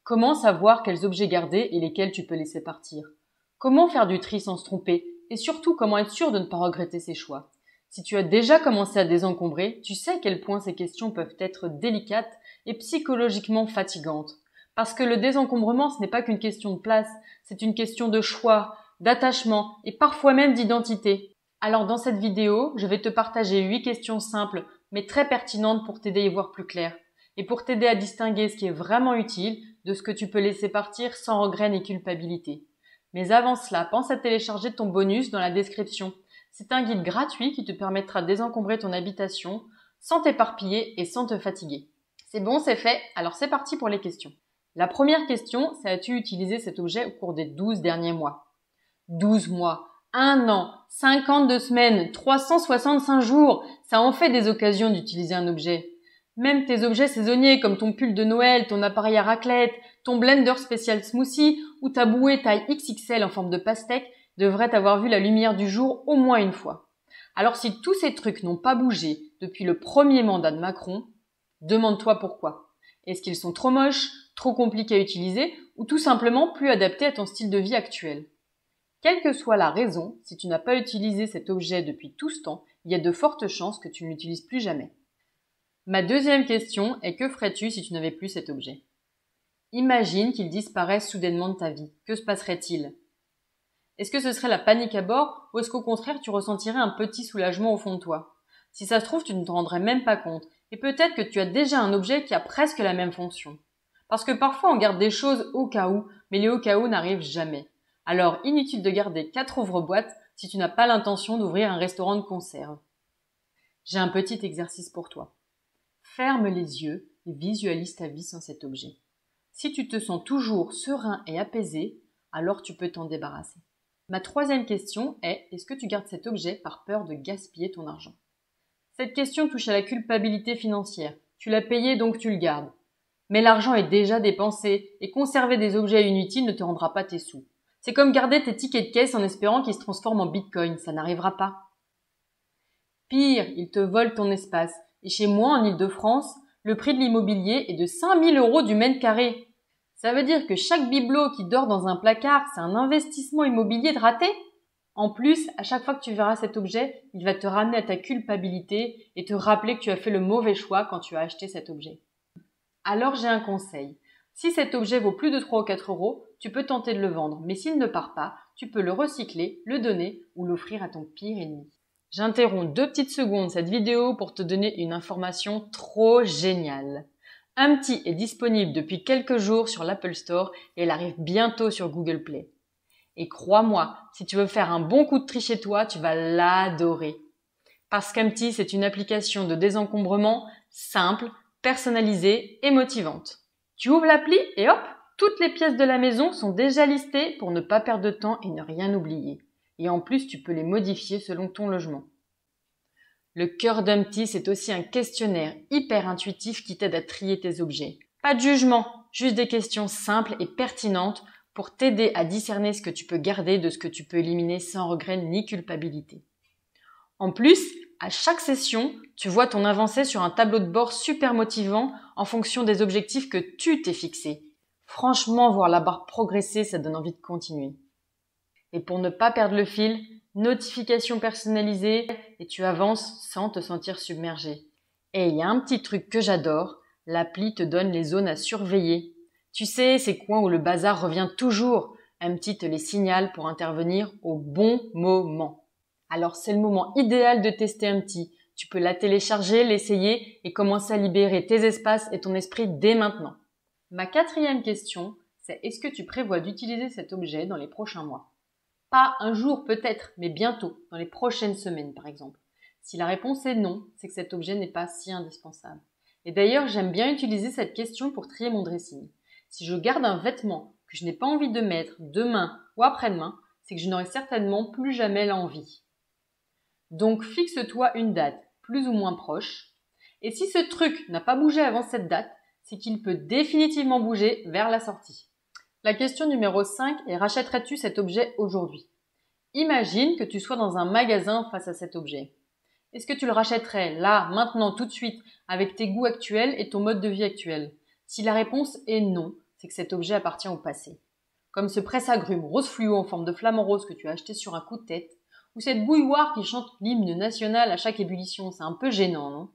Comment savoir quels objets garder et lesquels tu peux laisser partir? Comment faire du tri sans se tromper? Et surtout, comment être sûr de ne pas regretter ses choix? Si tu as déjà commencé à désencombrer, tu sais à quel point ces questions peuvent être délicates et psychologiquement fatigantes. Parce que le désencombrement, ce n'est pas qu'une question de place, c'est une question de choix, d'attachement et parfois même d'identité. Alors dans cette vidéo, je vais te partager 8 questions simples mais très pertinentes pour t'aider à y voir plus clair et pour t'aider à distinguer ce qui est vraiment utile de ce que tu peux laisser partir sans regret ni culpabilité. Mais avant cela, pense à télécharger ton bonus dans la description. C'est un guide gratuit qui te permettra de désencombrer ton habitation sans t'éparpiller et sans te fatiguer. C'est bon, c'est fait, alors c'est parti pour les questions. La première question, c'est: as-tu utilisé cet objet au cours des 12 derniers mois? 12 mois, 1 an, 52 semaines, 365 jours, ça en fait des occasions d'utiliser un objet. Même tes objets saisonniers comme ton pull de Noël, ton appareil à raclette, ton blender spécial smoothie ou ta bouée taille XXL en forme de pastèque devraient avoir vu la lumière du jour au moins une fois. Alors si tous ces trucs n'ont pas bougé depuis le premier mandat de Macron, demande-toi pourquoi. Est-ce qu'ils sont trop moches, trop compliqués à utiliser ou tout simplement plus adaptés à ton style de vie actuel? Quelle que soit la raison, si tu n'as pas utilisé cet objet depuis tout ce temps, il y a de fortes chances que tu ne l'utilises plus jamais. Ma deuxième question est: que ferais-tu si tu n'avais plus cet objet? Imagine qu'il disparaisse soudainement de ta vie. Que se passerait-il? Est-ce que ce serait la panique à bord ou est-ce qu'au contraire tu ressentirais un petit soulagement au fond de toi? Si ça se trouve, tu ne te rendrais même pas compte et peut-être que tu as déjà un objet qui a presque la même fonction. Parce que parfois on garde des choses au cas où, mais les au cas où n'arrivent jamais. Alors inutile de garder 4 ouvre-boîtes si tu n'as pas l'intention d'ouvrir un restaurant de conserve. J'ai un petit exercice pour toi. Ferme les yeux et visualise ta vie sans cet objet. Si tu te sens toujours serein et apaisé, alors tu peux t'en débarrasser. Ma troisième question est: est-ce que tu gardes cet objet par peur de gaspiller ton argent? Cette question touche à la culpabilité financière. Tu l'as payé donc tu le gardes. Mais l'argent est déjà dépensé et conserver des objets inutiles ne te rendra pas tes sous. C'est comme garder tes tickets de caisse en espérant qu'ils se transforment en bitcoin, ça n'arrivera pas. Pire, ils te volent ton espace. Et chez moi, en Île-de-France, le prix de l'immobilier est de 5 000 € du mètre carré. Ça veut dire que chaque bibelot qui dort dans un placard, c'est un investissement immobilier de raté. En plus, à chaque fois que tu verras cet objet, il va te ramener à ta culpabilité et te rappeler que tu as fait le mauvais choix quand tu as acheté cet objet. Alors j'ai un conseil. Si cet objet vaut plus de 3 ou 4 €, tu peux tenter de le vendre. Mais s'il ne part pas, tu peux le recycler, le donner ou l'offrir à ton pire ennemi. J'interromps 2 petites secondes cette vidéo pour te donner une information trop géniale. Humpty est disponible depuis quelques jours sur l'Apple Store et elle arrive bientôt sur Google Play. Et crois-moi, si tu veux faire un bon coup de tri chez toi, tu vas l'adorer. Parce qu'Humpty, c'est une application de désencombrement simple, personnalisée et motivante. Tu ouvres l'appli et hop, toutes les pièces de la maison sont déjà listées pour ne pas perdre de temps et ne rien oublier. Et en plus, tu peux les modifier selon ton logement. Le cœur d'Humpty, c'est aussi un questionnaire hyper intuitif qui t'aide à trier tes objets. Pas de jugement, juste des questions simples et pertinentes pour t'aider à discerner ce que tu peux garder de ce que tu peux éliminer sans regret ni culpabilité. En plus, à chaque session, tu vois ton avancée sur un tableau de bord super motivant en fonction des objectifs que tu t'es fixés. Franchement, voir la barre progresser, ça donne envie de continuer. Et pour ne pas perdre le fil, notification personnalisée et tu avances sans te sentir submergé. Et il y a un petit truc que j'adore, l'appli te donne les zones à surveiller. Tu sais, ces coins où le bazar revient toujours, Humpty te les signale pour intervenir au bon moment. Alors c'est le moment idéal de tester Humpty. Tu peux la télécharger, l'essayer et commencer à libérer tes espaces et ton esprit dès maintenant. Ma quatrième question, c'est: est-ce que tu prévois d'utiliser cet objet dans les prochains mois? Pas un jour peut-être, mais bientôt, dans les prochaines semaines par exemple. Si la réponse est non, c'est que cet objet n'est pas si indispensable. Et d'ailleurs, j'aime bien utiliser cette question pour trier mon dressing. Si je garde un vêtement que je n'ai pas envie de mettre demain ou après-demain, c'est que je n'aurai certainement plus jamais l'envie. Donc fixe-toi une date plus ou moins proche. Et si ce truc n'a pas bougé avant cette date, c'est qu'il peut définitivement bouger vers la sortie. La question numéro 5 est: rachèterais-tu cet objet aujourd'hui? Imagine que tu sois dans un magasin face à cet objet. Est-ce que tu le rachèterais là, maintenant, tout de suite, avec tes goûts actuels et ton mode de vie actuel? Si la réponse est non, c'est que cet objet appartient au passé. Comme ce presse-agrumes rose fluo en forme de flamant rose que tu as acheté sur un coup de tête, ou cette bouilloire qui chante l'hymne national à chaque ébullition, c'est un peu gênant, non?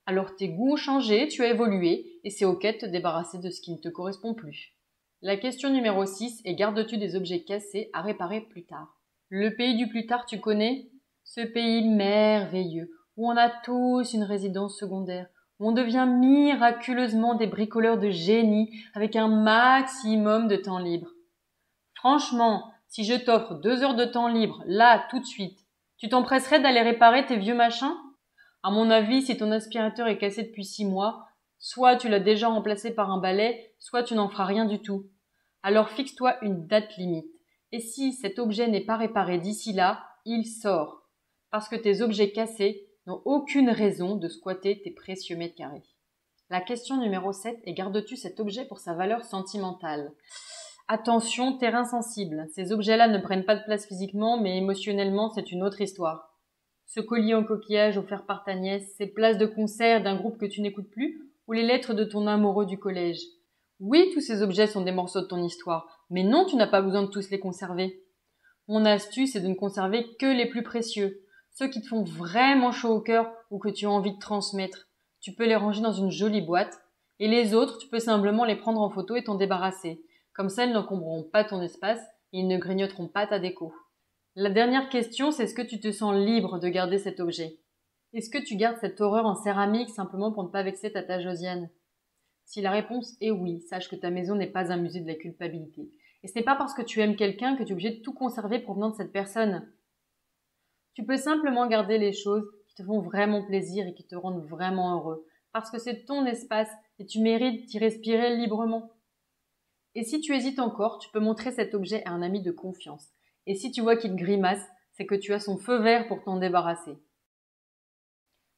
Alors tes goûts ont changé, tu as évolué, et c'est ok de te débarrasser de ce qui ne te correspond plus. La question numéro 6 est: gardes-tu des objets cassés à réparer plus tard? Le pays du plus tard, tu connais? Ce pays merveilleux, où on a tous une résidence secondaire, où on devient miraculeusement des bricoleurs de génie avec un maximum de temps libre. Franchement, si je t'offre 2 heures de temps libre, là, tout de suite, tu t'empresserais d'aller réparer tes vieux machins? À mon avis, si ton aspirateur est cassé depuis 6 mois, soit tu l'as déjà remplacé par un balai, soit tu n'en feras rien du tout. Alors fixe-toi une date limite. Et si cet objet n'est pas réparé d'ici là, il sort. Parce que tes objets cassés n'ont aucune raison de squatter tes précieux mètres carrés. La question numéro 7 est: gardes-tu cet objet pour sa valeur sentimentale? Attention, terrain sensible. Ces objets-là ne prennent pas de place physiquement, mais émotionnellement, c'est une autre histoire. Ce collier en coquillage offert par ta nièce, ces places de concert d'un groupe que tu n'écoutes plus, ou les lettres de ton amoureux du collège. Oui, tous ces objets sont des morceaux de ton histoire, mais non, tu n'as pas besoin de tous les conserver. Mon astuce est de ne conserver que les plus précieux, ceux qui te font vraiment chaud au cœur ou que tu as envie de transmettre. Tu peux les ranger dans une jolie boîte, et les autres, tu peux simplement les prendre en photo et t'en débarrasser. Comme ça, ils n'encombreront pas ton espace et ils ne grignoteront pas ta déco. La dernière question, c'est: est-ce que tu te sens libre de garder cet objet? Est-ce que tu gardes cette horreur en céramique simplement pour ne pas vexer tata Josiane? Si la réponse est oui, sache que ta maison n'est pas un musée de la culpabilité. Et ce n'est pas parce que tu aimes quelqu'un que tu es obligé de tout conserver provenant de cette personne. Tu peux simplement garder les choses qui te font vraiment plaisir et qui te rendent vraiment heureux, parce que c'est ton espace et tu mérites d'y respirer librement. Et si tu hésites encore, tu peux montrer cet objet à un ami de confiance. Et si tu vois qu'il grimace, c'est que tu as son feu vert pour t'en débarrasser.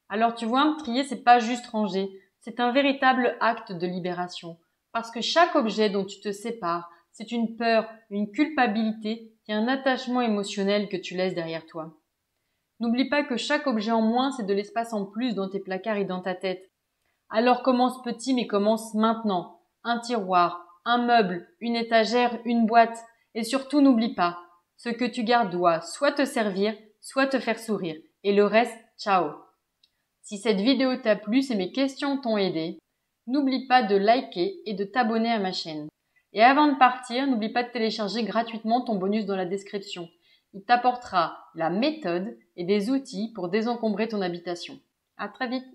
Alors tu vois, trier, c'est pas juste ranger, c'est un véritable acte de libération. Parce que chaque objet dont tu te sépares, c'est une peur, une culpabilité et un attachement émotionnel que tu laisses derrière toi. N'oublie pas que chaque objet en moins, c'est de l'espace en plus dans tes placards et dans ta tête. Alors commence petit, mais commence maintenant. Un tiroir, un meuble, une étagère, une boîte. Et surtout, n'oublie pas, ce que tu gardes doit soit te servir, soit te faire sourire. Et le reste, ciao. Si cette vidéo t'a plu, si mes questions t'ont aidé, n'oublie pas de liker et de t'abonner à ma chaîne. Et avant de partir, n'oublie pas de télécharger gratuitement ton bonus dans la description. Il t'apportera la méthode et des outils pour désencombrer ton habitation. À très vite!